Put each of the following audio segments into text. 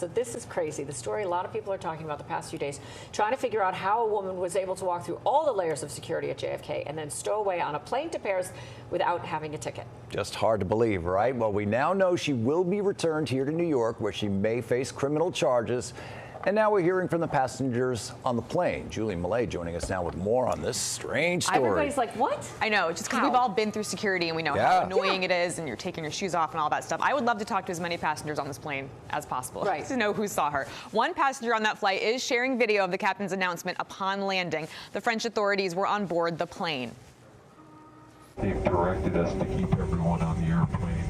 So this is crazy. The story a lot of people are talking about the past few days, trying to figure out how a woman was able to walk through all the layers of security at JFK and then stow away on a plane to Paris without having a ticket. Just hard to believe, right? Well, we now know she will be returned here to New York, where she may face criminal charges. And now we're hearing from the passengers on the plane. Julie Millay joining us now with more on this strange story. Everybody's like, what? I know, just because we've all been through security and we know how annoying it is, and you're taking your shoes off and all that stuff. I would love to talk to as many passengers on this plane as possible to know who saw her. One passenger on that flight is sharing video of the captain's announcement upon landing. The French authorities were on board the plane. They've directed us to keep everyone on the airplane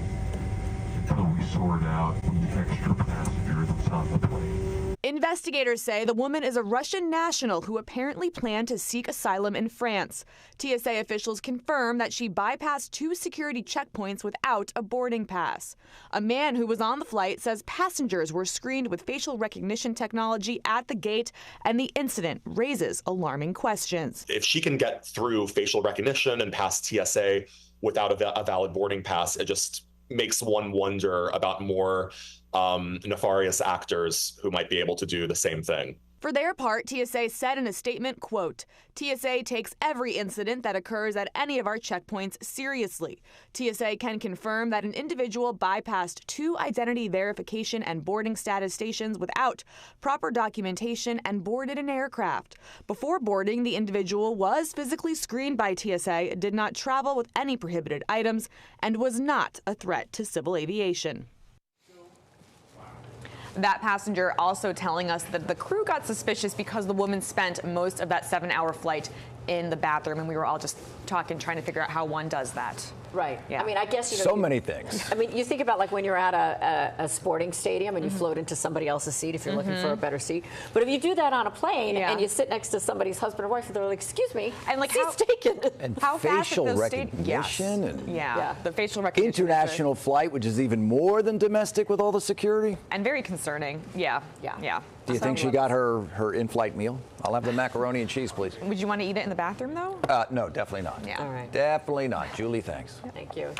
until we sort out the extra passenger that's on the plane. Investigators say the woman is a Russian national who apparently planned to seek asylum in France. TSA officials confirm that she bypassed 2 security checkpoints without a boarding pass. A man who was on the flight says passengers were screened with facial recognition technology at the gate, and the incident raises alarming questions. If she can get through facial recognition and pass TSA without a valid boarding pass, it just makes one wonder about more nefarious actors who might be able to do the same thing. For their part, TSA said in a statement, quote, TSA takes every incident that occurs at any of our checkpoints seriously. TSA can confirm that an individual bypassed 2 identity verification and boarding status stations without proper documentation and boarded an aircraft. Before boarding, the individual was physically screened by TSA, did not travel with any prohibited items, and was not a threat to civil aviation. That passenger also telling us that the crew got suspicious because the woman spent most of that 7-hour flight in the bathroom, and we were all just talking, trying to figure out how one does that. Right. Yeah. I mean, I guess, so many things. I mean, you think about like when you're at a sporting stadium and you float into somebody else's seat if you're looking for a better seat. But if you do that on a plane and you sit next to somebody's husband or wife, and they're like, "Excuse me," and like seat's taken. And how facial fast recognition and the facial recognition. International flight, which is even more than domestic with all the security. And very concerning. Yeah. Do you think she got her in-flight meal? I'll have the macaroni and cheese, please. Would you want to eat it in the bathroom, though? No, definitely not. Yeah. All right. Definitely not. Julie, thanks. Thank you.